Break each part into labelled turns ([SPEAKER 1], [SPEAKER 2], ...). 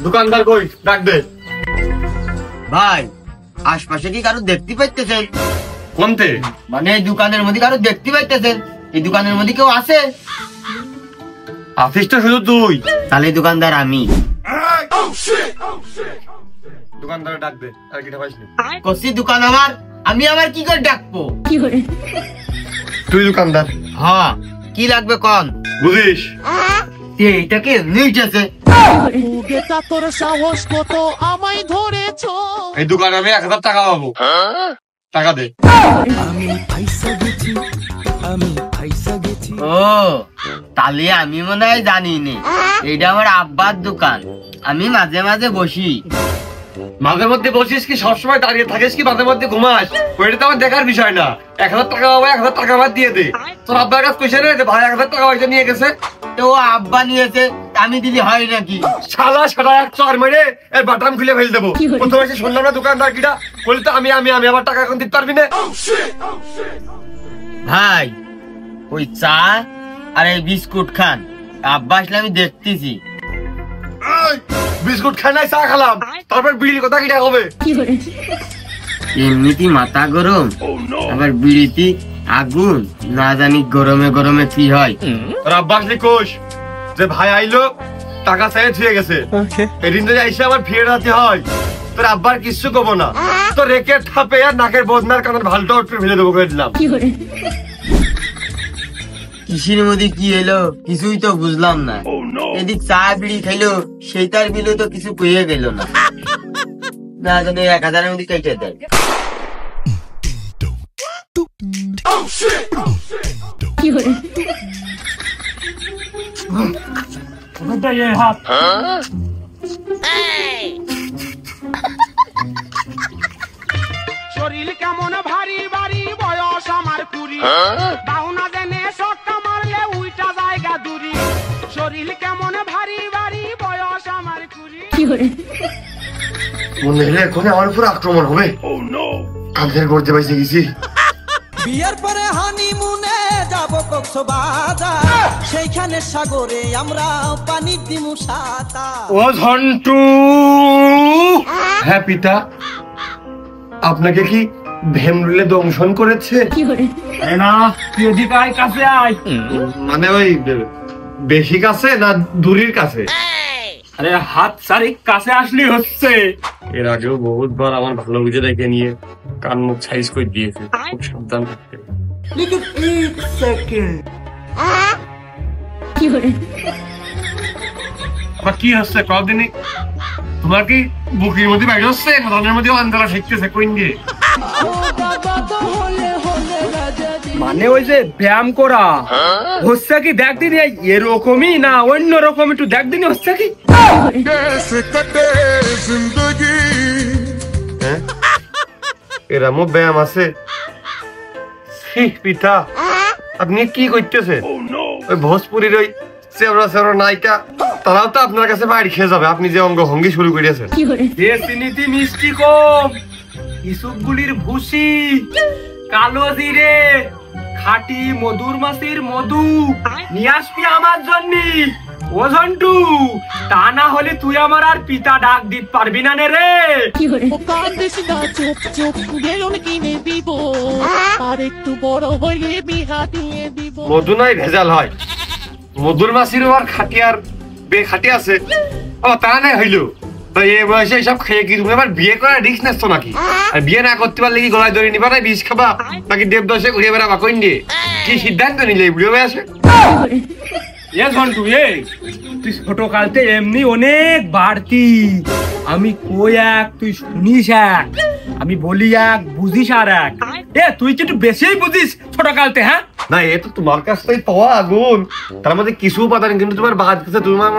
[SPEAKER 1] দোকানদার কই, ডাক দে।
[SPEAKER 2] ভাই আশপাশে কি কারো দেখতে পাইতেছেন?
[SPEAKER 1] কোনতে?
[SPEAKER 2] মানে এই দোকানের মধ্যে কারো দেখতে পাইতেছেন? এই দোকানের মধ্যে কেউ আছে?
[SPEAKER 1] আছিস তো শুধু তুই।
[SPEAKER 2] তাহলে দোকানদার আমি।
[SPEAKER 1] দোকানদার ডাক দে। আর কি পাইছিস?
[SPEAKER 2] কসি দোকান আমার, আমি আবার কি করে ডাকবো?
[SPEAKER 1] তুই দোকানদার?
[SPEAKER 2] হ্যাঁ, কি লাগবে কোন?
[SPEAKER 1] বুঝিস
[SPEAKER 2] এইটাকে নিচেছে।
[SPEAKER 3] তোর সাহস কত আমায় ধরেছ?
[SPEAKER 1] এই দোকানে আমি 1000 টাকা পাবো। টাকা দে।
[SPEAKER 2] ও তাহলে আমি মনে হয় জানি নি, এইটা আমার আব্বার দোকান। আমি মাঝে মাঝে বসি।
[SPEAKER 1] মাঝে মধ্যে বসিস কি সবসময় দাঁড়িয়ে থাকিস কি মাঝে মধ্যে ঘুমাস? ওইটা তো আমার দেখার বিষয় না। 1000 টাকা পাবো, 1000 টাকা আমার দিয়ে দে। তোর আব্বার কাছে কইছে রে ভাই 1000 টাকা হয়তো নিয়ে গেছে।
[SPEAKER 2] তো আব্বা নিয়েছে, আমি দিলি হয় নাকি?
[SPEAKER 1] শালা সারা এক চর মেরে এর বাটাম খুলে ফেল দেবো। প্রথমে এসে শুনলাম না দোকানদার কিটা বলি তো আমি আবার টাকা এখন দিতে পারবি না।
[SPEAKER 2] ভাই ওই চা আর এই বিস্কুট খান, আব্বা আসলে আমি দেখতেছি।
[SPEAKER 1] বিস্কুট খাই নাই, চা খেলাম, তারপর বিড়ির কথা কিটা হবে?
[SPEAKER 2] এমনিতে মাথা গরম, আবার বিড়িতে আগুন, না জানি গরমে গরমে কি হয়।
[SPEAKER 1] তোর আব্বা আসলে কোষ যে ভাই আইলো টাকা চাইয়ে ছুঁয়ে গেছে, এদিন যদি আইসে আবার ফিরে রাতে হয়, তোর আব্বার কিচ্ছু কবো না। তোর রেখে ঠাপে আর নাকের বদনার কানের ভালটা উঠে ফেলে দেবো করে দিলাম।
[SPEAKER 2] কিসির মধ্যে কি এলো কিছুই তো বুঝলাম না। এদিক চা বিড়ি খাইলো, সেইটার বিলও তো কিছু কইয়ে গেল না। না জানি 1000-এর মধ্যে কেটে দেয়।
[SPEAKER 3] শরীর কেমন ভারী ভারী, বয়স আমার 20, বাউনা জেনে শটটা মারলে উইটা জায়গা দূরি। শরীর কেমন ভারী ভারী, বয়স আমার 20।
[SPEAKER 1] মনে হলে এখন আমার উপর আক্রমণ হবে। কালকের করতে পাইছে গেছি।
[SPEAKER 4] বিয়ের পরে হানিমুনে যাব কক্সবাজার, সেইখানে সাগরে আমরা পানি দিমু সাতা।
[SPEAKER 1] ও ঝন্টু। হ্যাঁ পিতা, আপনাকে কি ভেমরুলে দংশন করেছে?
[SPEAKER 5] না, তুই এদিকে আয়, কাছে আয়।
[SPEAKER 1] মানে ওই বেশি কাছে না দূরের কাছে?
[SPEAKER 5] আরে হাত সারি কাছে আসলি হচ্ছে।
[SPEAKER 1] এর আগেও বহুতবার আমার ভালো বুঝে দেখে নিয়ে কান মুখ সাইজ করে দিয়েছে। খুব সাবধান থাকতে। আবার কি হচ্ছে কদিনই? তোমার কি বুকের মধ্যে বাইরে হচ্ছে, মনের মধ্যে আন্দোলন শিখতেছে কোন দিয়ে?
[SPEAKER 5] মানে ওই যে ব্যায়াম করা হচ্ছে কি দেখ দিন, এরকমই না অন্য রকম একটু দেখ দিন হচ্ছে কি?
[SPEAKER 1] এরমও ব্যায়াম আছে? পিতা আপনি কি করতেছেন? ওই ভোজপুরির ওই চেবড়া চেবড়া নায়িকা তারাও তো আপনার কাছে বাড়ি খেয়ে যাবে, আপনি যে অঙ্গ ভঙ্গি শুরু করেছেন।
[SPEAKER 5] চিনিতি মিষ্টি কম, ইসুপগুলির ভুসি, কালো জিরে, খাঁটি মধুর মাছির মধু নিয়ে আসবি আমার জন্য। ও ঝন্টু, তা না হলে তুই আমার আর পিতা ডাক দিতে পারবি না রে।
[SPEAKER 3] কান্দিস না, চুপ চুপ, বেলুন কিনে দিব, আর একটু বড় হইলে বিহা দিয়ে দিব।
[SPEAKER 1] মধু নাই ভেজাল হয়, মধুর মাছির আর খাঁটি আর বেখাটি আছে। ও তা নাই হইলো এই বয়সে এইসব খেয়ে কি তুমি আবার বিয়ে করার রিস্ক নেছো নাকি? আর বিয়ে না করতে পারলে কি গলায় দড়ি নিবা না বিষ খাবা নাকি দেবদশে ঘুরে বেড়াবা কইন দিয়ে? কি সিদ্ধান্ত নিলে এই বুড়ো বয়সে?
[SPEAKER 5] এ ঝন্টু, তুই ছোট কালতে এমনি অনেক বাড়তি। আমি কই এক, তুই শুনিস এক, আমি বলি এক, বুঝিস আর এক। তুই কি একটু বেশি বুঝিস ছোট কালতে? হ্যাঁ
[SPEAKER 1] না, এ তো তোমার কাছ থেকে পাওয়া আগুন, তার মধ্যে কিছু উপাদান কিন্তু তোমার বাদ কাছে তোমার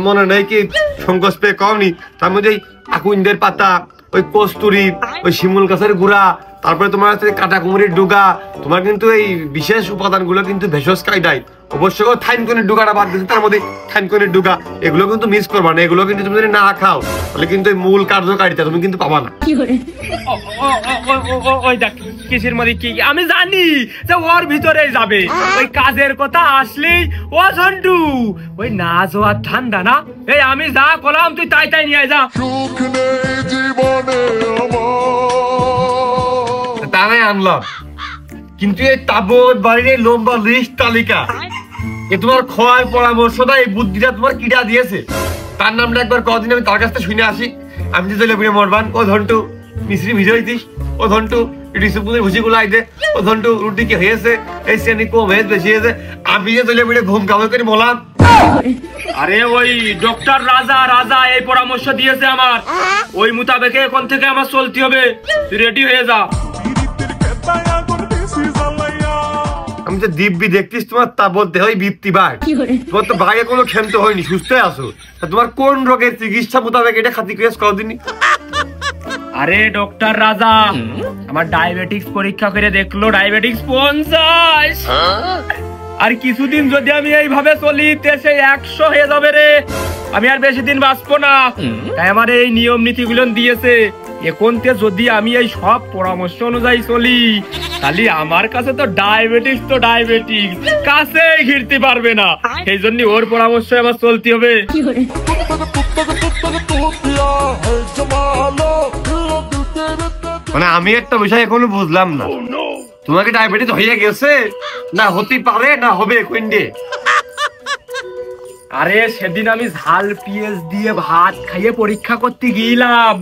[SPEAKER 1] মনে নেই কি সংকোচ পেয়ে কমনি। তার মধ্যে আকুইন্দের পাতা, ওই কস্তুরি, ওই শিমুল গাছের গুড়া, তারপরে তোমার হচ্ছে কাটা কুমড়ির ডুগা, তোমার কিন্তু এই বিশেষ উপাদানগুলো কিন্তু ভেষজ কায়দায় অবশ্যই থাইনকনের ডুগাটা বাদ দিচ্ছে, তার মধ্যে থাইনকনের ডুগা, এগুলো কিন্তু মিস করবা না। এগুলো কিন্তু তুমি যদি না খাও তাহলে কিন্তু এই মূল কার্যকারিতা তুমি কিন্তু পাবা না।
[SPEAKER 5] ওই দেখ কিসের মধ্যে কি আমি জানি যে ওর ভিতরে যাবে, ওই কাজের কথা আসলেই ও ঝন্টু ওই না যাওয়ার ঠান্ডা না, এই আমি যা করলাম তুই তাই তাই নিয়ে যা।
[SPEAKER 1] তা নাই আনলাম, কিন্তু এই তাবৎ বাড়ির লম্বা লিস্ট তালিকা এ তোমার খোয়ার পরামর্শটা এই বুদ্ধিটা তোমার কিটা দিয়েছে, তার নামটা একবার কদিন আমি তার কাছ থেকে শুনে আসি। আমি যে লেবুরে মরবান, ও ধন্টু মিশ্রি ভিজে হইতিস, ও ধন্টু রিসুপুরের ভুসিগুলো আইতে, ও ধন্টু রুটি কি হয়েছে, এই শ্রেণী কম হয়েছে বেশি হয়েছে, আমি যে লেবুরে ঘুম কামড় করে বললাম।
[SPEAKER 5] আরে ওই ডক্টর রাজা এই পরামর্শ দিয়েছে আমার, ওই মোতাবেকে এখন থেকে আমার চলতে হবে, তুই রেডি হয়ে যা।
[SPEAKER 1] আমি যে দিব্যি দেখতিস তোমার তা বলতে হয় বৃত্তি ভাই, তোমার তো ভাইয়ে কোনো ক্ষান্ত হয়নি, সুস্থ আছো, তোমার কোন রোগের চিকিৎসা মোতাবেক এটা খাতি ক্রেস কদিনই।
[SPEAKER 5] আরে ডক্টর রাজা আমার ডায়াবেটিক্স পরীক্ষা করে দেখলো ডায়াবেটিক্স 50, আর কিছুদিন যদি আমি এইভাবে চলি সে 100 হয়ে যাবে রে, আমি আর বেশি দিন বাঁচবো না। তাই আমার এই নিয়ম নীতি গুলো দিয়েছে, এখন যদি আমি এই সব পরামর্শ অনুযায়ী চলি তাহলে আমার কাছে তো ডায়াবেটিক্স কাছেই ঘিরতে পারবে না, সেই জন্য ওর পরামর্শ আমার চলতে হবে।
[SPEAKER 1] মানে আমি একটা বিষয় এখনো বুঝলাম না, তোমাকে ডায়াবেটিস হয়ে গেছে না হতে পারে না হবে কোনডে?
[SPEAKER 5] আরে সেদিন আমি ঝাল পেঁয়াজ দিয়ে ভাত খাইয়ে পরীক্ষা করতে গিয়েছিলাম,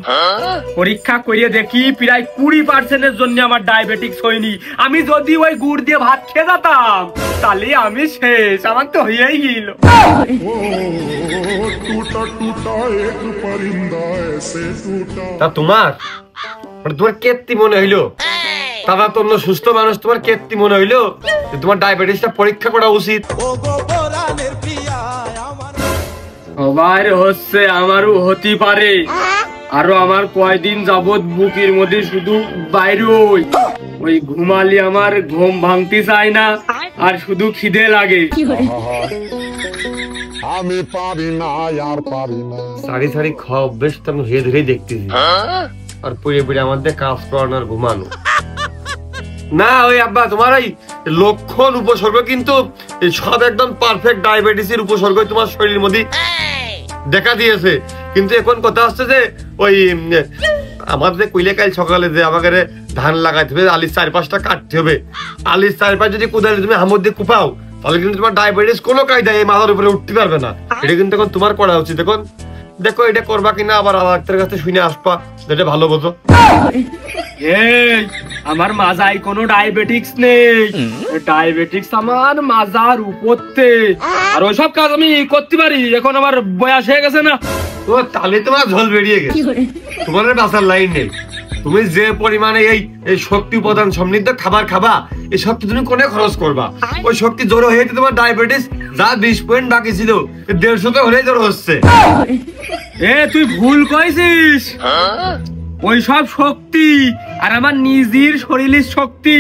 [SPEAKER 5] পরীক্ষা করিয়ে দেখি প্রায় 20% জন্য আমার ডায়াবেটিক্স হয়নি। আমি যদি ওই গুড় দিয়ে ভাত খেয়ে যেতাম তাহলে আমি শেষ, আমার তো হয়েই গেল।
[SPEAKER 1] তা তোমার কেত্তি মনে হইলো, তারা তো অন্য সুস্থ মানুষ, তোমার কেত্তি মনে হইলো তোমার ডায়াবেটিসটা পরীক্ষা করা উচিত?
[SPEAKER 5] সবার হচ্ছে, আমারও হতে পারে, আরো আমার কয়দিন যাবত বুকের মধ্যে শুধু বাইরে ওই ঘুমালি আমার ঘুম ভাঙতে চায় না, আর শুধু খিদে লাগে।
[SPEAKER 6] আমি পারি না আর পারি না,
[SPEAKER 1] সারি সারি খাওয়া অভ্যেস তো আমি ধীরে ধীরে দেখতেছি, আর পুড়ে পুড়ে আমাদের কাজ করানো আর ঘুমানো না। ওই আব্বা তোমার ওই লক্ষণ উপসর্গ কিন্তু সব একদম পারফেক্ট ডায়াবেটিসের উপসর্গ তোমার শরীরের মধ্যে দেখা দিয়েছে, কিন্তু এখন কথা হচ্ছে যে ওই আমার যে কইলে কাল সকালে যে আমাকে ধান লাগাইতে হবে, আলির 4-5টা কাটতে হবে, আলির 4-5 যদি কোদালে তুমি হামর দিয়ে কুপাও তাহলে কিন্তু তোমার ডায়াবেটিস কোনো কায়দায় এই মাথার উপরে উঠতে পারবে না। এটা কিন্তু এখন তোমার করা উচিত। এখন দেখো এটা করবা কিনা, আবার ডাক্তারের কাছে শুনে আসবা, যেটা ভালো বোঝো।
[SPEAKER 5] এই আমার মাজায় কোনো ডায়াবেটিক্স নেই, ডায়াবেটিক্স আমার মাজার উপরতে, আর ওইসব কাজ আমি করতে পারি, এখন আমার বয়স হয়ে গেছে না।
[SPEAKER 1] ও তাহলে তোমার ঝোল বেরিয়ে গেছে, তোমার বাঁচার লাইন নেই। তুমি যে পরিমাণে এই শক্তি উপাদান সমৃদ্ধ খাবার খাবা, এই শক্তি তুমি কোনে খরচ করবা? ওই শক্তি জড়ো হয়ে তোমার ডায়াবেটিস যা 20 পয়েন্ট বাকি ছিল 150 হলেই জড়ো হচ্ছে।
[SPEAKER 5] তুই ভুল কইছিস, ওই সব শক্তি আর আমার নিজের শরীরের শক্তি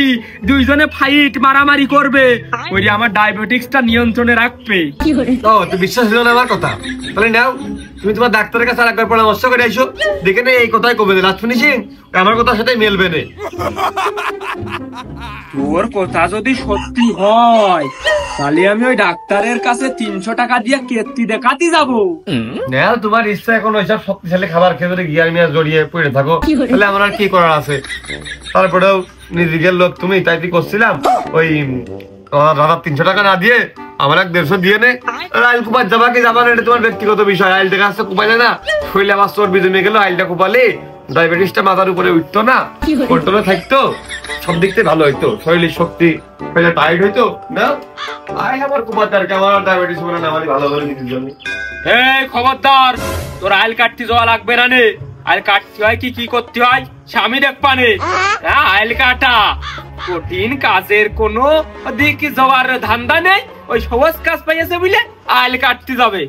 [SPEAKER 5] দুইজনে ফাইট মারামারি করবে, ওই আমার ডায়াবেটিক্সটা নিয়ন্ত্রণে রাখবে।
[SPEAKER 1] ও তুই বিশ্বাস হলো না আমার কথা? তাহলে নাও তুমি তোমার ডাক্তারের কাছে আরেকবার পরামর্শ করে আইসো, দেখে নে এই কথাই কবে লাস্ট ফিনিশিং আমার কথার সাথে মিলবে না।
[SPEAKER 5] তোর কথা যদি সত্যি হয় তাহলে আমি ওই ডাক্তারের কাছে 300 টাকা দিয়ে কেত্তি দেখাতে যাবো।
[SPEAKER 1] না তোমার ইচ্ছা, এখন ওইসব শক্তিশালী খাবার খেয়ে যদি গিয়ার মিয়া জড়িয়ে পড়ে থাকো তাহলে আমার আর কি করার আছে? তারপরেও নিজের লোক তুমি, তাই কি করছিলাম ওই দাদা 300 টাকা না দিয়ে আমার 150 দিয়ে নে, আইল কুপার যাবা কি যাবা না এটা তোমার ব্যক্তিগত বিষয়। আইল থেকে আসতে কুপাইলে না শরীরে আমার চর্বি জমে গেল, আইলটা কুপালে ডায়াবেটিসটা মাথার উপরে উঠতো না, কন্ট্রোলে থাকতো, সব দিক থেকে ভালো হইতো, শরীরের শক্তি টাইট হইতো না। আই আমার কুপার তার আমার ডায়াবেটিস বলে না, আমারই ভালো করে নিজের জন্য।
[SPEAKER 5] এই খবরদার, তোর আইল কাটতে যাওয়া লাগবে না নে, আইল কাটতে হয় কি করতে হয় স্বামী দেখবা নে। আইল কাটা কঠিন কাজের কোনো দিক যাওয়ার ধান্দা নেই, ওই সহজ কাজ পাইয়াছে বুঝলে আইল কাটতে যাবে।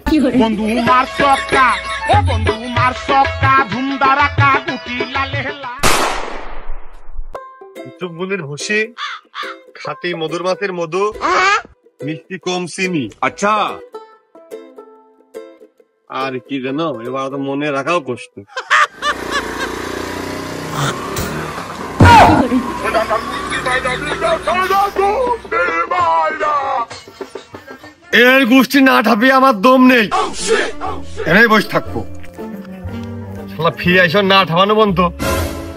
[SPEAKER 3] বন্ধু মার সবকা, ও বন্ধু মার সবকা, ধুমধারাকা গুটি লালে লা।
[SPEAKER 1] ইসবগুলির ভুসি, খাঁটি মধুর মাছের মধু, মিষ্টি কম চিনি। আচ্ছা, আর কি জানো, এবার তো মনে রাখাও কষ্ট। এর গোষ্ঠী না ঠাপিয়ে আমার দম নেই, এখানেই বসে থাকবো। শালা ফিরে আইসো না ঠাপানো বন্ধ,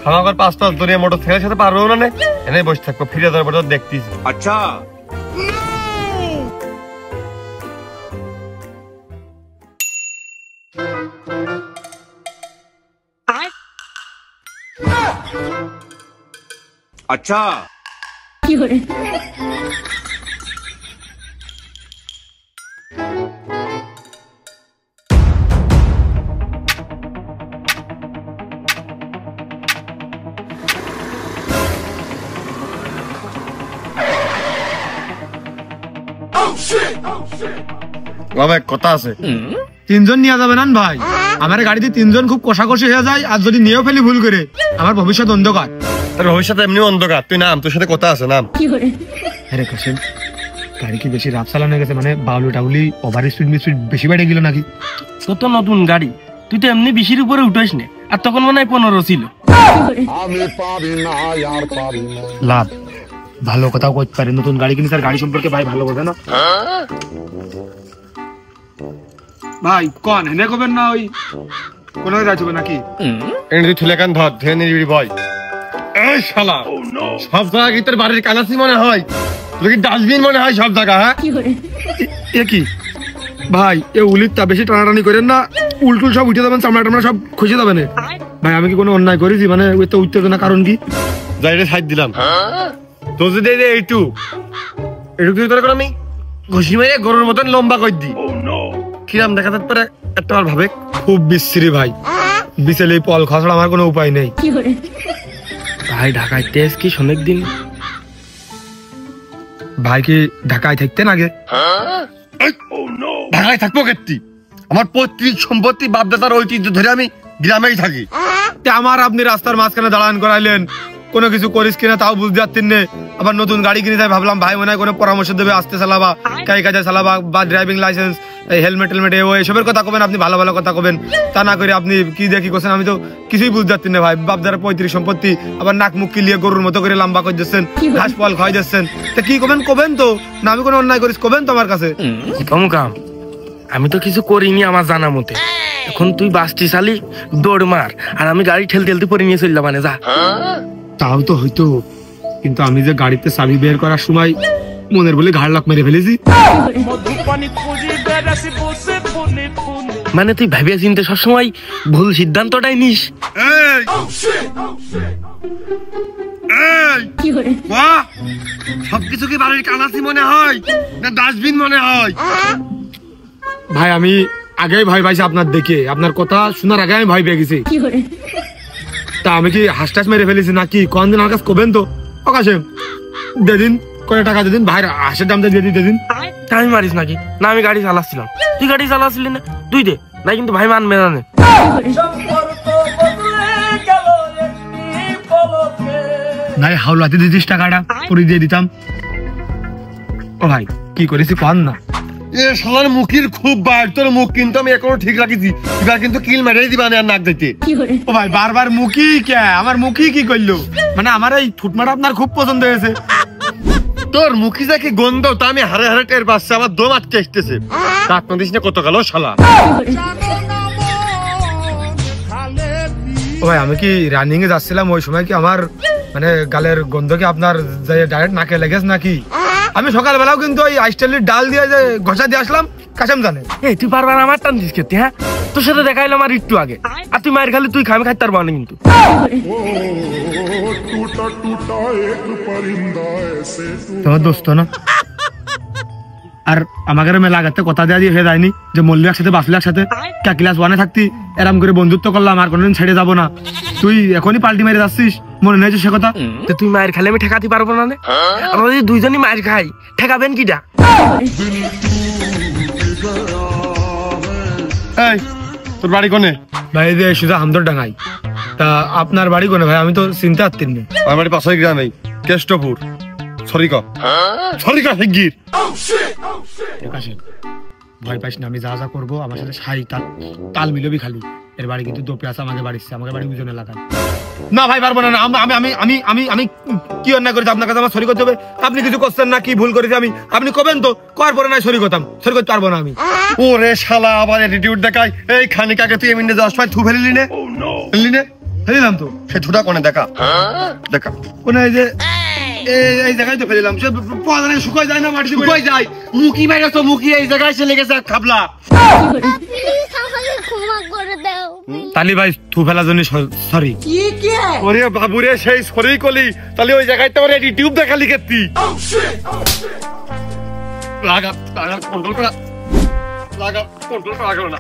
[SPEAKER 1] খাওয়ার 5 ধরে মোটর সাইকেলের সাথে পারবো না, এখানেই বসে থাকবো। ফিরে যাওয়ার পর দেখতিস। আচ্ছা, আচ্ছা কথা আছে,
[SPEAKER 7] 3 জন নিয়ে যাবে না ভাই? আমার গাড়িতে 3 জন খুব কষাকষি হয়ে যায়, আর যদি নিয়েও ফেলি ভুল করে, আমার ভবিষ্যৎ অন্ধকার।
[SPEAKER 1] তোর ভবিষ্যৎ এমনি অন্ধকার, তুই নাম, তোর সাথে কথা আছে, নাম।
[SPEAKER 7] আরে কাশেম, গাড়ি কি বেশি রাফ চালানো গেছে? মানে বাউলি টাউলি ওভার স্পিড বেশি বেড়ে গেল নাকি?
[SPEAKER 5] তোর তো নতুন গাড়ি, তুই তো এমনি 20-এর উপরে উঠাইস না, আর তখন মনে হয় 15 ছিল।
[SPEAKER 6] আমি পারি না আর পারি না।
[SPEAKER 7] লাভ ভালো কথাও করতে পারে, নতুন গাড়ি কিনে তার গাড়ি সম্পর্কে ভাই ভালো বোঝে না। ভাই কোন হেনে কবেন না, ওই কোন যাচ্ছবে নাকি?
[SPEAKER 1] তুই থুলেকান ধর, ধরে নিবি বয়। এই শালা, সব জায়গা তোর বাড়ির কানাসি মনে হয়, তোর কি ডাস্টবিন মনে হয় সব জায়গা? হ্যাঁ,
[SPEAKER 7] এ কি ভাই, এ উলিরটা বেশি টানাটানি করেন না, উল্টুল সব উঠে যাবেন, চামড়া টামড়া সব খুঁজে যাবেন। ভাই আমি কি কোনো অন্যায় করেছি? মানে ওই তো উত্তেজনা কারণ কি?
[SPEAKER 1] যাই রে, সাইড দিলাম। তো যদি এইটু তোর আমি ঘুষি মেরে গরুর মতন লম্বা করে দিই, কিরাম দেখা যেতে পারে একটা ভাবে?
[SPEAKER 7] খুব বিশ্রী ভাই, বিচেলে পল খসড়া আমার কোনো উপায় নেই।
[SPEAKER 5] ভাই ঢাকায় তেজ কি অনেক দিন?
[SPEAKER 7] ভাই কি ঢাকায় থাকতেন আগে?
[SPEAKER 1] ঢাকায় থাকবো কেটে? আমার পৈতৃক সম্পত্তি বাপদাদার ঐতিহ্য ধরে আমি গ্রামেই থাকি।
[SPEAKER 7] আমার আপনি রাস্তার মাঝখানে দাঁড়ান করাইলেন, কোনো কিছু করিস কিনা তাও বুঝতে পারতেন না। আবার নতুন গাড়ি কিনে তাই ভাবলাম ভাই মনে হয় কোনো পরামর্শ দেবে, আসতে চালাবা, কাই কাজে চালাবা, বা ড্রাইভিং লাইসেন্স, হেলমেট টেলমেট এসবের কথা কবেন, আপনি ভালো ভালো কথা কবেন। তা না করে আপনি কি দেখি করছেন, আমি তো কিছুই বুঝতে পারতেন না ভাই। বাপদার পৈতৃক সম্পত্তি আবার নাক মুখ কিলিয়ে গরুর মতো করে লম্বা করে দিচ্ছেন, ঘাস ফল খাওয়াই দিচ্ছেন। তা কি কবেন তো, না আমি কোনো অন্যায় করিস কবেন তো আমার কাছে?
[SPEAKER 5] কম কাম, আমি তো কিছু করিনি আমার জানা মতে। এখন তুই বাসটি চালি, দৌড় মার, আর আমি গাড়ি ঠেলতে পরে নিয়ে চললাম, মানে যা।
[SPEAKER 7] তাও তো হয়তো, কিন্তু আমি যে গাড়িতে চাবি বের করার সময় মনের বলে ঘাড় লাক মেরে ফেলেছি।
[SPEAKER 5] মানে তুই ভাবিয়া চিনতে সবসময় ভুল সিদ্ধান্তটাই নিস।
[SPEAKER 1] সবকিছু কি বাড়ির কানাসি মনে হয় না ডাস্টবিন মনে হয়?
[SPEAKER 7] ভাই আমি আগেই ভয় পাইছি আপনার দেখে, আপনার কথা শোনার আগে আমি ভয় পেয়ে গেছি। তা আমি কি হাসটাস মেরে ফেলেছি নাকি? কোন দিন আমার কাছে কবেন তো? অকাশে দেদিন, কয় টাকা দেদিন, ভাইয়ের হাঁসের দামটা দিয়ে দেদিন।
[SPEAKER 5] আমি মারিস নাকি? না আমি গাড়ি চালাচ্ছিলাম, তুই গাড়ি চালাচ্ছিলি না, তুই দে না, কিন্তু ভাই মানবে না।
[SPEAKER 7] নাই হাওলাতে দিতিস টাকাটা, পরে দিয়ে দিতাম। ও ভাই কি করেছি কন না?
[SPEAKER 1] এ শালার মুখের খুব বার, তোর মুখ কিন্তু আমি এখনো ঠিক রাখিছি, এবার কিন্তু কিল মেরেই দিবা না আর নাক দিতে।
[SPEAKER 7] ও ভাই বারবার মুখি কে, আমার মুখি কি করলো? মানে আমার এই ফুটমাটা আপনার খুব পছন্দ হয়েছে।
[SPEAKER 1] তোর মুখি যাকে গন্ধ তা আমি হারে হারে টের পাচ্ছি, আমার দম আটকে আসতেছে। দাঁত না দিস না কত গেল শালা।
[SPEAKER 7] ও ভাই আমি কি রানিং এ যাচ্ছিলাম, ওই সময় কি আমার মানে গালের গন্ধ কি আপনার ডাইরেক্ট নাকে লেগেছে নাকি? আমি সকালবেলাও কিন্তু ওই আইস্টাইলের ডাল দিয়ে যে ঘষা দিয়ে আসলাম, কাশেম জানে।
[SPEAKER 5] এই তুই বারবার আমার টান দিস খেতে? হ্যাঁ, তোর সাথে দেখাইলাম আর একটু আগে, আর তুই মায়ের খালি তুই খাইতে পারবো না কিন্তু।
[SPEAKER 7] তোমার দোস্ত না, আর আমাকে মেলা লাগাতে কথা দেওয়া দিয়ে হয়ে যায়নি যে মল্লি একসাথে বাঁচলে একসাথে, ক্লাস 1-এ থাকতি এরম করে বন্ধুত্ব করলাম, আর কোনোদিন ছেড়ে যাবো না। তুই এখনই পাল্টি মেরে যাচ্ছিস, মনে নেই সে কথা?
[SPEAKER 5] তো তুই মায়ের খালে আমি ঠেকাতে পারবো না? আমরা যদি দুইজনই মায়ের খাই, ঠেকাবেন কিটা?
[SPEAKER 1] এই তোর বাড়ি কোনে?
[SPEAKER 7] ভাই যে সুজা হামদর ডাঙাই। তা আপনার বাড়ি কোনে ভাই? আমি তো চিনতে পারতেন না।
[SPEAKER 1] আমার বাড়ি পাশের গ্রামেই।
[SPEAKER 7] কেষ্টপুর সরি ক শিগগির ভয় পাইস না, আমি যা যা করবো আমার সাথে সাই তাল মিলবি খালি। এর বাড়ি কিন্তু দোপে আছে, আমাকে বাড়ি উজন এলাকায়। না ভাই পারবো না, আমি আমি আমি আমি আমি কি অন্যায় করেছি আপনার কাছে আমার সরি করতে হবে? আপনি কিছু করছেন না, কি ভুল করেছি আমি আপনি কবেন তো, করার পরে নাই সরি করতাম, সরি করতে পারবো না আমি। ওরে শালা আবার অ্যাটিটিউড দেখায়। এই খানিক আগে তুই এমনি যাওয়ার সময় থু ফেলিলি নে ফেলিলাম তো, সে থুটা কোনে দেখা কোনে, এই যে এই জায়গায় তো ফেলিলাম, সে পদানে শুকাই যায় না, মাটি শুকাই যায়, মুখি মাইরাছো, মুখি এই জায়গায় চলে গেছে খাবলা। তালি ভাই থু ফেলার জন্য সরি। ওরে বাবুরে সেই সরি কলি, তাহলে ওই জায়গায় তোমার অ্যাটিটিউড দেখালি কেতি। লাগা কন্ট্রোল করা, লাগা কন্ট্রোল করা গেল না।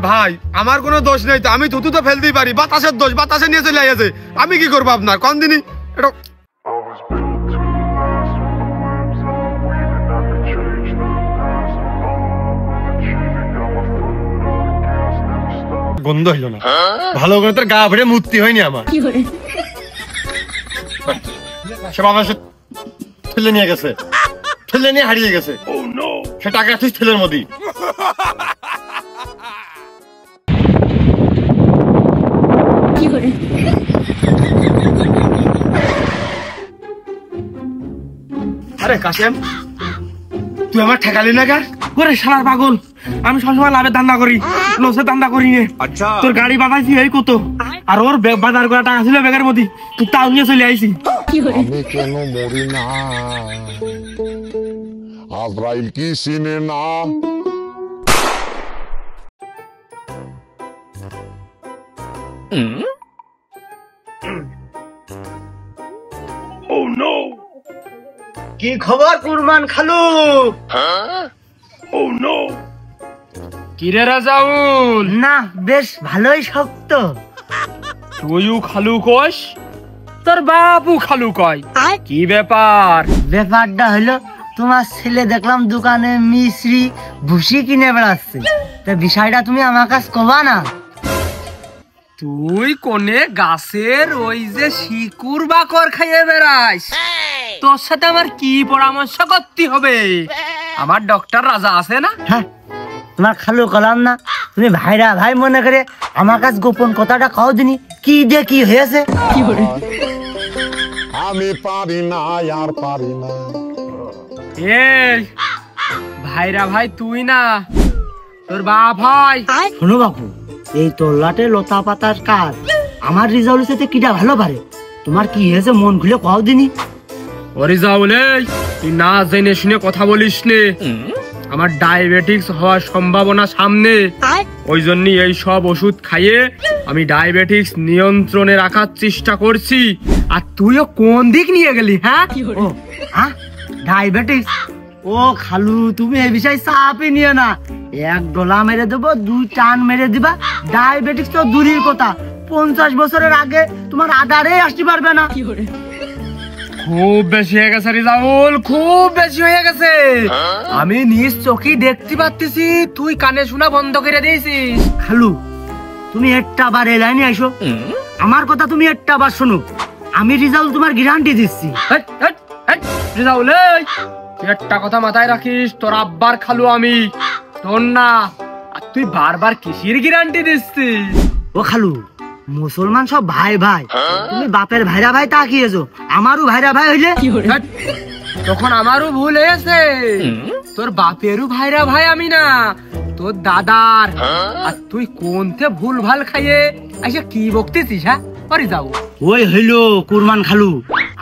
[SPEAKER 7] ভাই আমার কোনো দোষ নেই তো, আমি থুতু তো ফেলতেই পারি, বাতাসের দোষ, বাতাসে নিয়ে চলে আসে, আমি কি করবো আপনার কোন দিনই এটা গন্ধ হইল না, ভালো করে তোর গা ভরে মূর্তি হয়নি আমার। সে বাবা সে ঠেলে নিয়ে গেছে, ঠেলে নিয়ে হারিয়ে গেছে, সে টাকা তুই ঠেলের মধ্যে। আরে কাশেম তুই আমার ঠেকালি না কার? ওরে শালার পাগল, আমি সবসময় লাভের ধান্দা করি, লসের ধান্দা করি নে। তোর গাড়ি বাঁধাইছি এই কত, আর ওর বাজার করা টাকা ছিল ব্যাগের মধ্যে, তুই তাও নিয়ে চলে আইসি।
[SPEAKER 6] আমি কেন মরি না, আজরাইল কি চিনে না।
[SPEAKER 2] কি খবর কুরবান খালু?
[SPEAKER 5] কিরে রাজাউল?
[SPEAKER 2] না বেশ ভালোই শক্ত।
[SPEAKER 5] তুইও খালু কস, তোর বাবু খালু কয়, কি ব্যাপার?
[SPEAKER 2] ব্যাপারটা হলো তোমার ছেলে দেখলাম দোকানে মিশ্রি ভুসি কিনে বেড়াচ্ছে, তা বিষয়টা তুমি আমার কাছে কবা না?
[SPEAKER 5] তুই কোনে গাছের ওই যে শিকুর বাকর খাইয়ে বেড়াস, তোর সাথে আমার কি পরামর্শ করতে হবে? আমার ডক্টর রাজা আছে না?
[SPEAKER 2] হ্যাঁ তোমার খালু কলাম না, তুমি ভাইরা ভাই মনে করে আমার কাছে গোপন কথাটা কও দিনি, কি দিয়ে কি হয়েছে?
[SPEAKER 6] আমি পারি না আর পারি না।
[SPEAKER 5] এই ভাইরা ভাই তুই না, তোর বাপ হয়।
[SPEAKER 2] শোনো বাপু, এই তল্লাটে লতা পাতার কাজ আমার রিজাউলের সাথে কিটা ভালো পারে, তোমার কি হয়েছে মন খুলে কও দিনি।
[SPEAKER 5] ওরে যাওলে তুই না জেনে শুনে কথা বলিস নে, আমার ডায়াবেটিক্স হওয়ার সম্ভাবনা সামনে, ওই জন্য এই সব ওষুধ খাইয়ে আমি ডায়াবেটিক্স নিয়ন্ত্রণে রাখার চেষ্টা করছি। আর তুইও কোন দিক নিয়ে গেলি? হ্যাঁ
[SPEAKER 2] ডায়াবেটিক্স? ও খালু তুমি এই বিষয়ে চাপই নিয়ে না, এক ডলা মেরে দেবো, 2 টান মেরে দিবা, ডায়াবেটিক্স তো দূরের কথা, 50 বছরের আগে তোমার আধারে আসতে পারবে না।
[SPEAKER 5] খুব বেশি হয়ে গেছে রিজাউল, খুব বেশি হয়ে গেছে। আমি নিজ চোখেই দেখতে পাচ্ছি তুই কানে শোনা বন্ধ করে দিয়েছিস।
[SPEAKER 2] খালু তুমি একটা বার এই লাইনে আইসো, আমার কথা তুমি একটা বার শোনো, আমি রিজাউল তোমার গ্যারান্টি দিচ্ছি।
[SPEAKER 5] রিজাউল একটা কথা মাথায় রাখিস, তোর আব্বার খালু আমি, তোর না। আর তুই বারবার কিসের গ্যারান্টি দিচ্ছিস?
[SPEAKER 2] ও খালু মুসলমান সব ভাই ভাই, তুমি বাপের ভাইরা ভাই তাকিয়েছো, আমারও ভাইরা ভাই হইলে
[SPEAKER 5] তখন আমারও ভুল হয়েছে, তোর বাপেরও ভাইরা ভাই আমি না, তোর দাদার। আর তুই কোনতে ভুল ভাল খাইয়ে আচ্ছা কি বকতেছিস? হ্যাঁ পরে যাও।
[SPEAKER 2] ওই হইলো কুরমান খালু,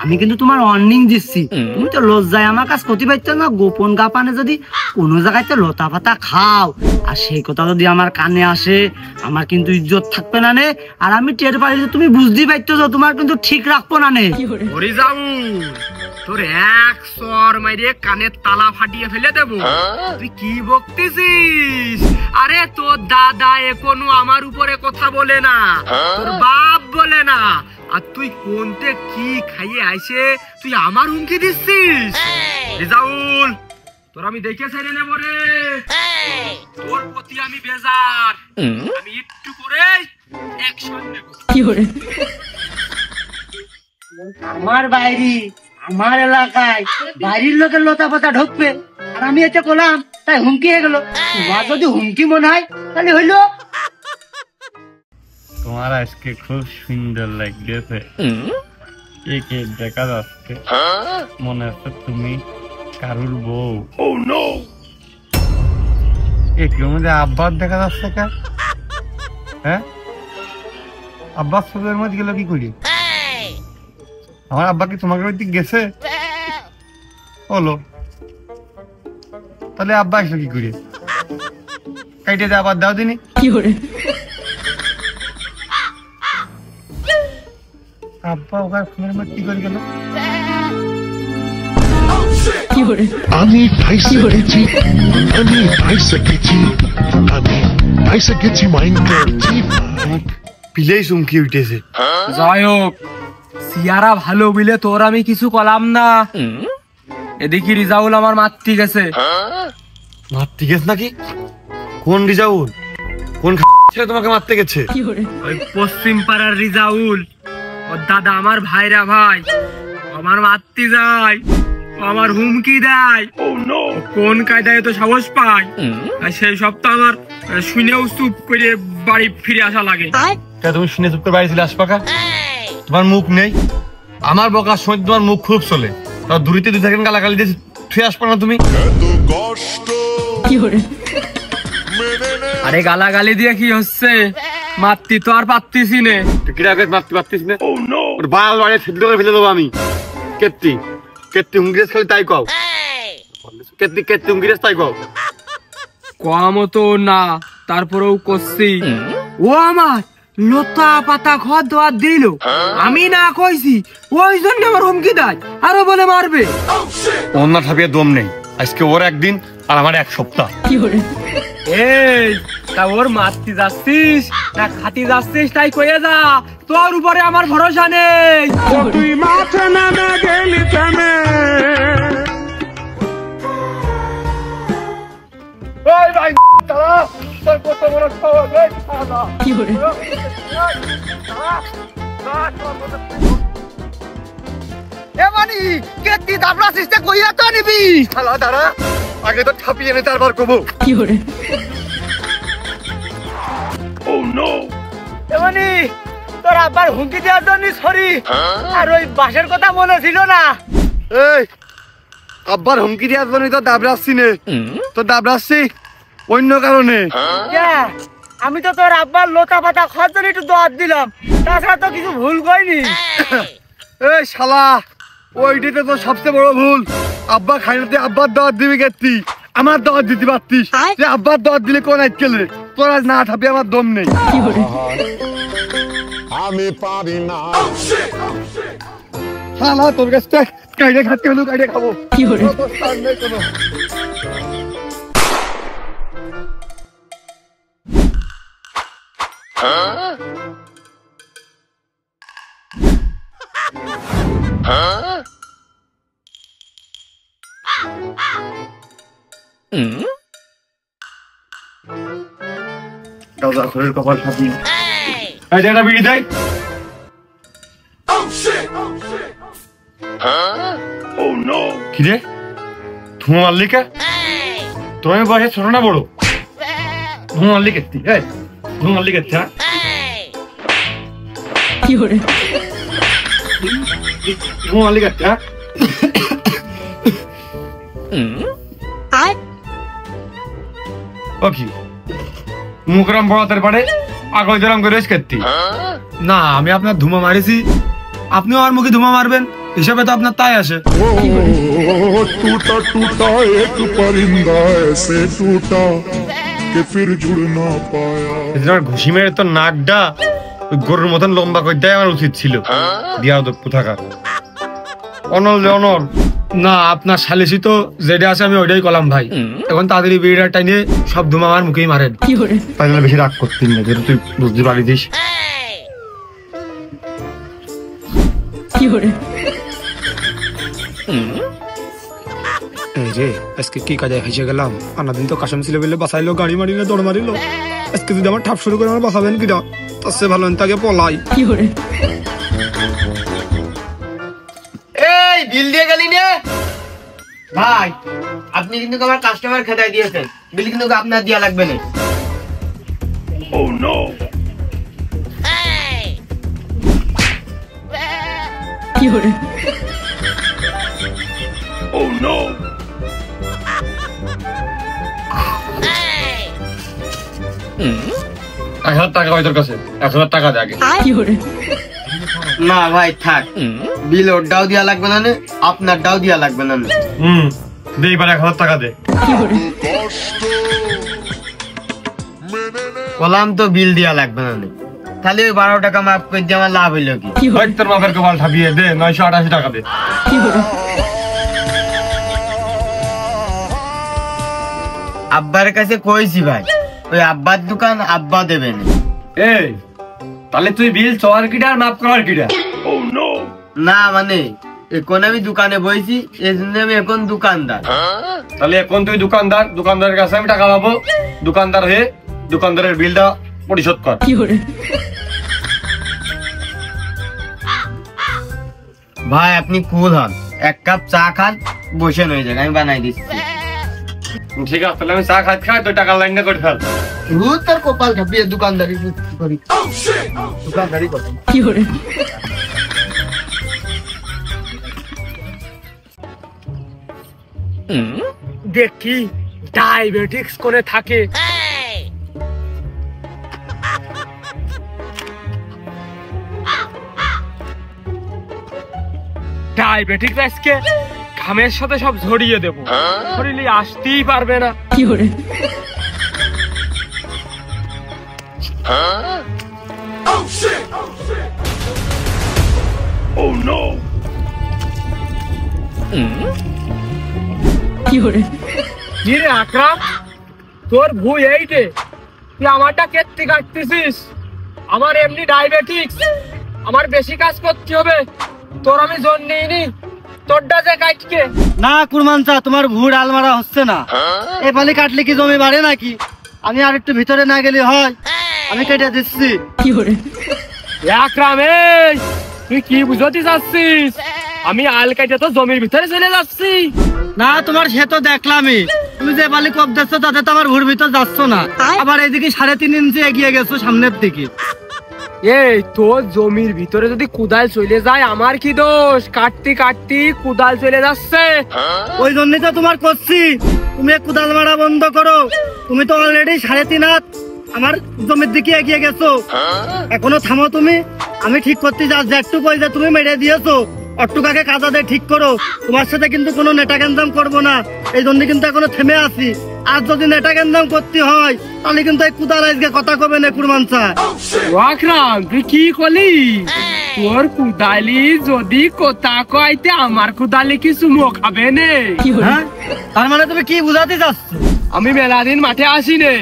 [SPEAKER 2] আমি কিন্তু তোমার ওয়ার্নিং দিচ্ছি, তুমি তো লজ্জায় আমার কাছে ক্ষতি পাইছো না, গোপন গাপানে যদি কোনো জায়গায় লতা পাতা খাও আর সেই কথা যদি আমার কানে আসে, আমার কিন্তু ইজ্জত থাকবে না নে, আর আমি টের পাই যে তুমি বুঝতেই পাইতেছো, তোমার কিন্তু ঠিক রাখবো না নে।
[SPEAKER 5] ওরে যাও, তোর এক সর মাইরে কানের তালা ফাটিয়ে ফেলে দেবো। তুই কি বকতেছিস? আরে তোর দাদা এখনো আমার উপরে কথা বলে না, তোর বাপ বলে না, আর তুই কোনতে কি খাইয়ে আইছে তুই আমার হুমকি দিচ্ছিস? রিজাউল তোর আমি দেখে ছেড়ে নেবো রে। তোর প্রতি আমি বেজার, আমি একটু করে অ্যাকশন নেব।
[SPEAKER 2] আমার বাইরে আমার এলাকায় বাইরের লোকের লতা পাতা ঢুকবে আর আমি এটা করলাম তাই হুমকি হয়ে গেল। তোমার যদি হুমকি মনে হয় তাহলে হইলো।
[SPEAKER 1] তোমার আজকে খুব সুন্দর লাগছে, একে দেখা যাচ্ছে মনে হচ্ছে তুমি কারুর বউ। একের মধ্যে আব্বার দেখা যাচ্ছে কে? হ্যাঁ, আব্বার ছবির মধ্যে গেল কি করি? আমার আব্বা কি তোমাকে ওই দিক গেছে? হলো, তাহলে আব্বা আসলো কি করে? কাইটে দে, আবার দাও দিনি। আব্বা ওখানে ফোনের মধ্যে কি করে গেল?
[SPEAKER 6] আমি পাইছে গেছি, আমি পাইছে গেছি, আমি পাইছে গেছি মাইন্ড করছি।
[SPEAKER 1] পিলেই চুমকি উঠেছে।
[SPEAKER 5] যাই হোক, সিয়ারা ভালো বিলে তোর আমি কিছু কলাম না। এদিকে রিজাউল আমার মারতে গেছে।
[SPEAKER 1] মারতে গেছে নাকি? কোন রিজাউল? কোন ছেলে তোমাকে মারতে গেছে?
[SPEAKER 5] ওই পশ্চিম পাড়ার রিজাউল, ওর দাদা আমার ভাইরা ভাই, আমার মারতে যায়, আমার হুমকি দেয়। কোন কায়দায় তো সাহস পায়, আর সেই সপ্তাহ আমার শুনেও চুপ করে বাড়ি ফিরে আসা লাগে।
[SPEAKER 1] তুমি শুনে চুপ করে বাড়ি চলে আসপাকা? তোমার মুখ নেই? আমার বকার সময় তোমার মুখ খুব চলে, তার দূরিতে 2 সেকেন্ড গালাগালি দিয়ে ফিরে আসবা না তুমি?
[SPEAKER 5] আরে গালাগালি দিয়ে কি হচ্ছে? মারতি তো আর পারতিস নে।
[SPEAKER 1] মারতে পারতিস না? ওর বাল বাড়ি ছিদ্র করে ফেলে দেবো আমি। কেত্তি কেত্তি হুঙ্গিরেস খালি তাই কও। কেত্তি কেত্তি হুঙ্গিরেস তাই কও।
[SPEAKER 5] কম তো না, তারপরেও করছি। ও আমার লতা পাতা ঘর দোয়ার দিল, আমি না কইছি, ওই জন্য আমার হুমকি দেয়, আরো বলে মারবে।
[SPEAKER 1] অন্য ঠাপিয়ে দম নেই, আজকে ওর একদিন আর আমার 1 সপ্তাহ।
[SPEAKER 5] এই তা ওর মারতে যাচ্ছিস না খাতি যাচ্ছিস তাই কয়ে যা, তোর উপরে আমার ভরসা নেই।
[SPEAKER 3] তুই মাঠে নেমে গেলি থেমে,
[SPEAKER 1] আগে তো ঠাপিয়ে এনে তারপর কবো।
[SPEAKER 2] তোর আব্বার হুমকি দেওয়ার জন্য সরি, আর ওই বাসের কথা মনে ছিল না।
[SPEAKER 1] এই আব্বার হুমকি দেওয়ার জন্য তো দাবড়াচ্ছি নে, তো দাবড়াচ্ছি অন্য কারণে।
[SPEAKER 2] আমি তো তোর আব্বার লতা পাতা খাওয়ার জন্য একটু দাওয়াত দিলাম, তাছাড়া তো কিছু ভুল করিনি।
[SPEAKER 1] এই শালা, ওইটাতে তো সবচেয়ে বড় ভুল। আব্বা খাইতে আব্বার দাওয়াত দিবি কেতি, আমার দাওয়াত দিতে পারতিস। যে আব্বার দাওয়াত দিলে কোন আজকেলে তোর আজ না ঠাপি আমার দম নেই।
[SPEAKER 6] আমি পারি না।
[SPEAKER 1] শালা তোর কাছ থেকে কাইডে খাতে হলো, কাইডে খাবো। কপাল সাথী একটা বিড়ি দেয়। কিরে ধুমো মারলি কে? তুমি বয়সে ছোট না বড়? ধুমো মারলি কেতি? ধুমো মারলি কেতি? ধুমো মারলি কেতি? ও কি মুখরাম বড়াতের পারে আগল জরাম করে কেতি?
[SPEAKER 7] না, আমি আপনার ধুমা মারিছি, আপনিও আমার মুখে ধুমা মারবেন, হিসাবে তো আপনার তাই আসে।
[SPEAKER 6] टूटा टूटा एक परिंदा ऐसे टूटा कि फिर जुड़ ना पाया।
[SPEAKER 1] ঘুষি মেরে তো নাকডা গরুর মতন লম্বা করে দেয় আমার উচিত ছিল। দিয়া তো কোথাকার অনল রে অনল।
[SPEAKER 7] না, আপনার সালিসি তো যেটা আছে আমি ওইটাই কলাম ভাই। এখন তাড়াতাড়ি বিড়িটা টাইনে সব ধুমা আমার মুখেই মারেন।
[SPEAKER 1] তাই জন্য বেশি রাগ করতেন না, যেটা তুই বুঝতে পারিস।
[SPEAKER 7] এই রে আজকে কি কাজে হেসে গেলাম, আনাদিন তো কাশম ছিল বলে বাঁচাইলো, গাড়ি মারিলে দৌড় মারিলো। আজকে যদি আমার ঠাপ শুরু করে আমার বাঁচাবেন কিনা, তার চেয়ে ভালো তাকে পলাই।
[SPEAKER 2] এই বিল দিয়ে গেলি নে ভাই, আপনি কিন্তু আমার কাস্টমার খেদাই দিয়েছেন, বিল কিন্তু আপনার দেয়া লাগবে না।
[SPEAKER 7] Oh no! Oh no!
[SPEAKER 1] 1000 টাকা হয় তোর কাছে, 1000 টাকা দে আগে।
[SPEAKER 2] না ভাই থাক, বিল ওরটাও দেওয়া লাগবে না, আপনারটাও দেওয়া লাগবে না।
[SPEAKER 1] দে এবার 1000 টাকা দে।
[SPEAKER 2] বললাম তো বিল দেওয়া লাগবে না, তাহলে ওই 12 টাকা মাফ করে দিয়ে আমার লাভ হইলো কি?
[SPEAKER 1] ভাই তোর মাপের কপাল ঠাপিয়ে দে, 988 টাকা দে।
[SPEAKER 2] আব্বার কাছে কইছি ভাই, ওই আব্বার দোকান আব্বা দেবেন।
[SPEAKER 1] এই তাহলে তুই বিল চওয়ার কিটা আর মাপ করার কিটা?
[SPEAKER 2] না মানে এখন আমি দোকানে বইছি, এই জন্য আমি এখন দোকানদার।
[SPEAKER 1] তাহলে এখন তুই দোকানদার, দোকানদারের কাছে আমি টাকা পাবো, দোকানদার হয়ে দোকানদারের বিলটা পরিশোধ কর।
[SPEAKER 2] ভাই আপনি কুল হন, এক কাপ চা খান, বসে নয় জায়গায় আমি বানাই দিচ্ছি।
[SPEAKER 1] ঠিক আছে, তাহলে আমি চা খাই তুই টাকা লাইনটা করে ফেল।
[SPEAKER 2] তোর কপাল খাপিয়ে দোকানদারি করি, দোকানদারি কর।
[SPEAKER 5] দেখি ডায়াবেটিক্স কোনে থাকে। ডায়াবেটিক্স আজকে ঘামের সাথে সব ঝরিয়ে দেবো, শরীরে আসতেই পারবে না।
[SPEAKER 7] Oh no!
[SPEAKER 5] কি রে আকরাম, তোর ভুই এইটে, তুই আমারটা কেটে কাটতেছিস। আমার এমনি ডায়াবেটিক্স, আমার বেশি কাজ করতে হবে, তোর আমি জোর নিইনি, তোরটা যে কাটকে।
[SPEAKER 2] না কুরমান চা, তোমার ভুড় আলমারা হচ্ছে না, এই বালি কাটলে কি জমি বাড়ে নাকি? আমি আর একটু ভিতরে না গেলে হয়, আমি কেটে দিচ্ছি।
[SPEAKER 5] আকরাম এই তুই কি বুঝতে চাচ্ছিস? আমি আল কাটে তো জমির ভিতরে চলে যাচ্ছি।
[SPEAKER 2] না তোমার সে তো দেখলামই, তুমি যে বালি কপ দিচ্ছ তাতে তো আমার ভুড় ভিতর যাচ্ছ না, আবার এইদিকে 3.5 ইঞ্চি এগিয়ে গেছো সামনের দিকে।
[SPEAKER 5] এই তোর জমির ভিতরে যদি কুদাল চলে যায় আমার কি দোষ? কাটতে কাটতে কুদাল চলে যাচ্ছে।
[SPEAKER 2] ওই জন্যই তো তোমার করছি, তুমি কুদাল মারা বন্ধ করো। তুমি তো অলরেডি 3.5 হাত আমার জমির দিকে এগিয়ে গেছো, এখনো থামো তুমি। আমি ঠিক করতে যাচ্ছি, একটু পয়সা তুমি মেরে দিয়েছো, অট্টুকাকে কাজা দিয়ে ঠিক করো। তোমার সাথে কিন্তু কোনো নেটা গেন্দাম করবো না, এই জন্য কিন্তু এখনো থেমে আছি। আর যদি নেটা গেন্দাম করতে হয় তাহলে কিন্তু এই কুদাল আজকে কথা কবে না কুরমান চা।
[SPEAKER 5] আকরাম তুই কি করলি? তোর কুদালি যদি কথা কইতে আমার কুদালি কি চুমো খাবে নে?
[SPEAKER 2] হ্যাঁ, তার মানে তুমি কি বুঝাতে চাচ্ছ?
[SPEAKER 5] আমি মেলা দিন মাঠে আসি নে,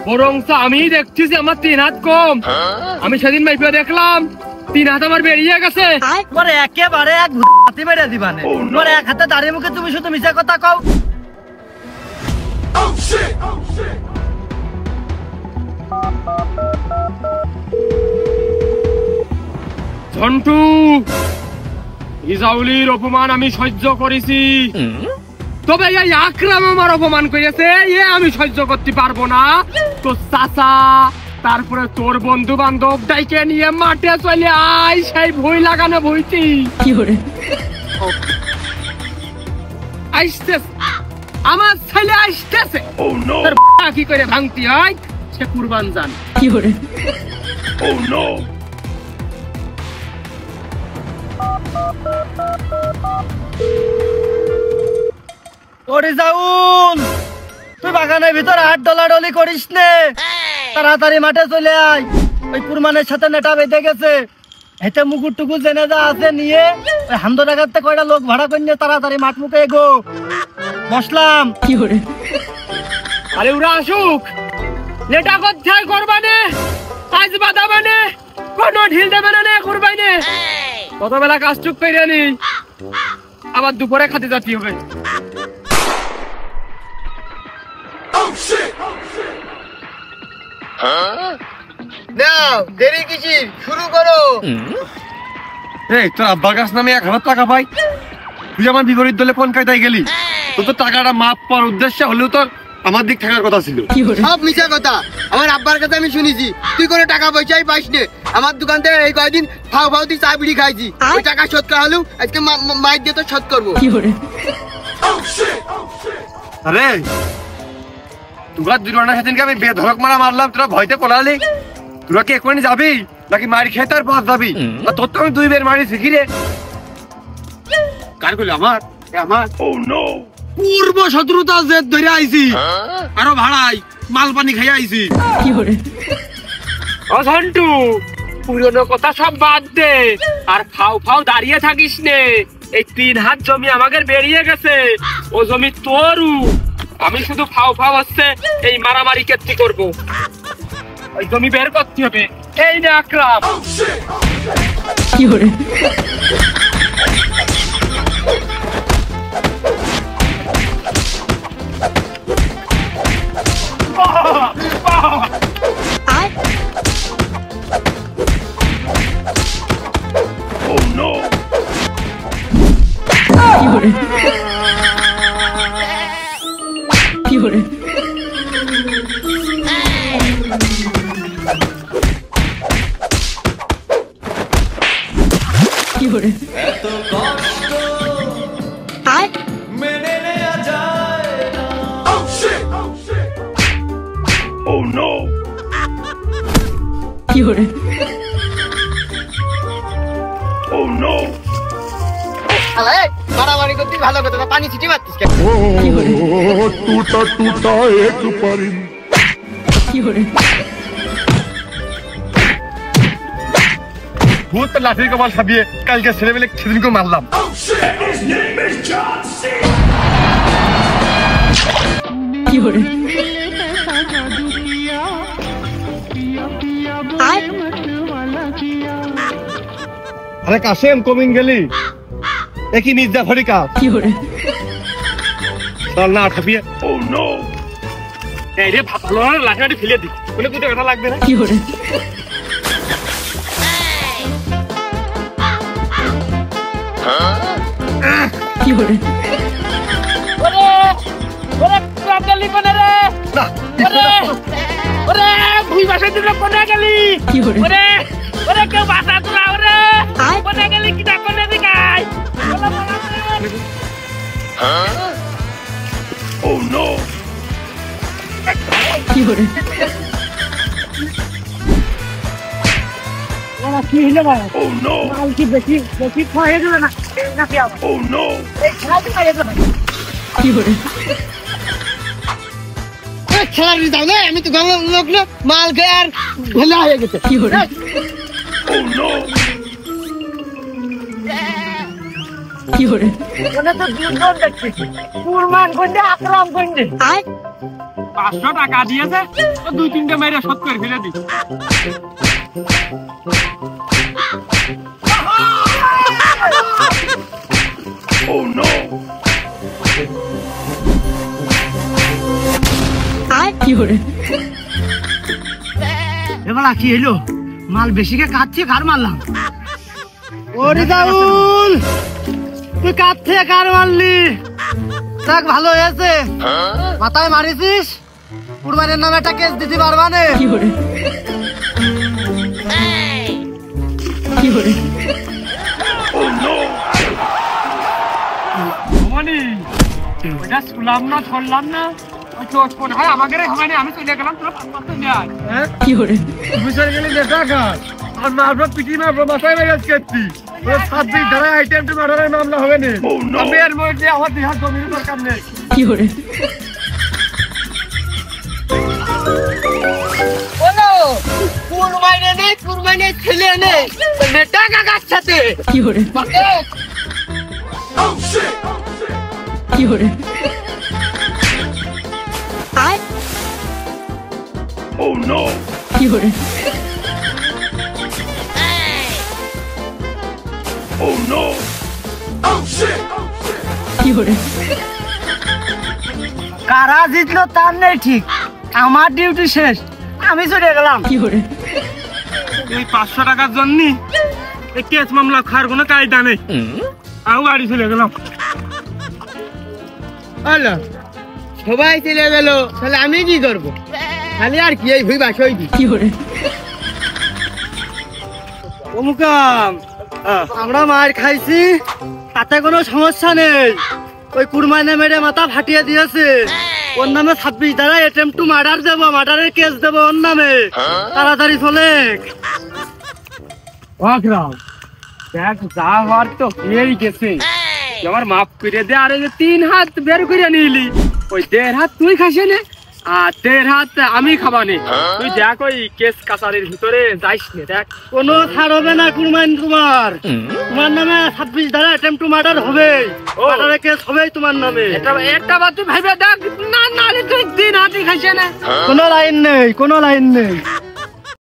[SPEAKER 5] বরং আমি দেখতেছি আমার 3 হাত কম। আমি সেদিন মাইপে দেখলাম 3 হাত আমার বেরিয়ে গেছে।
[SPEAKER 2] তোমার একেবারে এক হাতে মেরে দিবানে, তোমার এক হাতে দাঁড়িয়ে মুখে তুমি শুধু মিছা কথা কও।
[SPEAKER 5] ঝন্টু, ইজাউলির অপমান আমি সহ্য করেছি, তবে এই আকরাম আমার অপমান করেছে, আমি সহ্য করতে পারবো না। তো চাচা, তারপরে তোর বন্ধু বান্ধব ডাইকে নিয়ে মাঠে চলে আয়, সেই ভুই লাগানো ভুইটি আসতেছে, আমার ছেলে আসতেছে। কি করে ভাঙতি হয় সে কুরবান জান।
[SPEAKER 2] ওরে যাউন, তুই বাগানের ভিতর $8 করিস নে, তাড়াতাড়ি মাঠে চলে আয়। ওই কুরমানের সাথে নেটা বেঁধে গেছে, এতে মুকুট টুকু জেনে যা আছে নিয়ে ওই হামদো টাকাতে কয়টা লোক ভাড়া করে নিয়ে তাড়াতাড়ি মাঠ মুখে এগো। বসলাম।
[SPEAKER 5] আরে ওরা আসুক, নেটা কোথায় করবানে, কাজ বাদাবানে, কোনো ঢিল দেবে না করবাইনে। কত বেলা কাজ চুপ করে নি, আবার দুপুরে খাতে যাতে হবে।
[SPEAKER 2] নাও দেরি কিসির, শুরু করো।
[SPEAKER 1] এই তোর আব্বার কাছ নামে 1000 টাকা পাই, তুই আমার বিপরীত দলে কোন কায়দায় গেলি? তোর তো টাকাটা মাপ পাওয়ার উদ্দেশ্য হলেও তোর আমার দিক থাকার কথা ছিল।
[SPEAKER 2] সব মিছা কথা, আমার আব্বার কাছে আমি শুনেছি তুই কোনো টাকা পয়সাই পাইস নে। আমার দোকান থেকে এই কয়দিন ফাও ফাও তুই চা বিড়ি খাইছি, ওই টাকা শোধ করা হলেও আজকে মাইক দিয়ে তো শোধ করবো।
[SPEAKER 1] আরে তোরা দুজনের সেদিনকে আমি বেধড়ক মারলাম, তোরা ভয়তে পড়ালি। তোরা কি এখনই যাবি নাকি মারি খেয়ে তার পথ যাবি? আর তোর তো আমি 2 বের মারি শিখি রে। কার করলি? আমার আমার
[SPEAKER 7] পূর্ব শত্রুতা জেদ ধরে আইছি, আরো ভাড়াই মাল পানি খাইয়া আইছি।
[SPEAKER 5] ও ঝন্টু, পুরনো কথা সব বাদ দে আর ফাও ফাও দাঁড়িয়ে থাকিস নে। এই 3 হাত জমি আমাদের বেরিয়ে গেছে, ও জমি তোরু। আমি শুধু ফাও ফাও হচ্ছে এই মারামারি কেটে করবো, ওই জমি বের করতে হবে। এই না আকরাম,
[SPEAKER 2] মারামারি করতে ভালো কথা, পানি ছিটি মারতিস কেন?
[SPEAKER 6] टूटा टूटा एक परिंद
[SPEAKER 1] ভূত লাঠির কপাল সাবিয়ে কালকে ছেলেবেলে সেদিনকে মারলাম। আরে কাশেম কমিং গেলি একই মির্জা ফরিকা চল না ঠাপিয়ে। এই রে ভালো লাঠি লাঠি ফেলে দি, বলে দুটো কথা লাগবে না।
[SPEAKER 5] ভুই বাসা দিলে কোনে গেলি? কেউ বাসা তোলা ওরে কোনে গেলি? কিটা কোনে দিকাই?
[SPEAKER 2] খেলার যাও না, আমি তো লোক না, মাল খেয়ে আর ভেলা হয়ে গেছে।
[SPEAKER 5] আকরাম 500 টাকা দিয়েছে, 2-3টে মেরে শোধ করে ফেলে দি।
[SPEAKER 2] এবার কি হইলো? মাল বেশিকে কাটছে, কার মারলাম? ওরে দাউল, তুই কাটছে কার মারলি? যাক ভালো হয়েছে, মাথায় মারিছিস, কুরবানির নামে একটা কেস দিতে পারবা না।
[SPEAKER 5] ওটা শুনলাম না, শুনলাম না, আমাদের আমি চলে গেলাম।
[SPEAKER 1] কি করে বুঝে গেলি টাকা আর মারবো পিটি মারবো মাথায় মেরে কেটছি। 26 ধারায় আইটেম টু মার্ডারের মামলা হবে না। আমি এর মধ্যে আমার দিহার জমির দরকার নেই।
[SPEAKER 2] কি করে বলো? কুরবানি নেই, কুরবানি ছেলে নেই, টাকা কার সাথে? কি করে কি করে
[SPEAKER 6] Oh no!
[SPEAKER 2] কি করে
[SPEAKER 6] Oh no! Oh shit!
[SPEAKER 2] কি করে কারা জিতলো তার নেই ঠিক, আমার ডিউটি শেষ, আমি চলে গেলাম।
[SPEAKER 5] এই 500 টাকার জন্য এই কেস মামলা খাওয়ার কোনো কায়দা নেই। আমি বাড়ি চলে গেলাম।
[SPEAKER 2] হলো সবাই চলে গেল, তাহলে আমি কি করবো? খালি আর কি এই ভুই বাসই দি অমুকাম আমরা মার খাইছি, তাতে কোনো সমস্যা নেই। ওই কুরমাইনে মেরে মাথা ফাটিয়ে দিয়েছে, ওর নামে 26 ধারা অ্যাটেম্পট টু মার্ডার দেবো, মার্ডারের কেস দেবো ওর নামে। তাড়াতাড়ি চলে
[SPEAKER 5] দেখ যা হওয়ার তো হয়েই গেছে, আমার মাফ করে দে। আর 3 হাত বের করে নিলি, ওই 1.5 হাত তুই খাসে নে আর 1.5 হাত আমি খাবানে। তুই দেখ ওই কেস কাছারির ভিতরে যাইস নে, দেখ
[SPEAKER 2] কোনো ছাড় হবে না কুরমাইন। তোমার নামে 26 ধারা অ্যাটেম্পট টু মার্ডার হবে, মার্ডারের কেস হবে তোমার নামে।
[SPEAKER 5] একটা বার তুই ভাইবে দেখ, না না তুই 3 হাতই খাসে না।
[SPEAKER 2] কোনো লাইন নেই, কোনো লাইন নেই।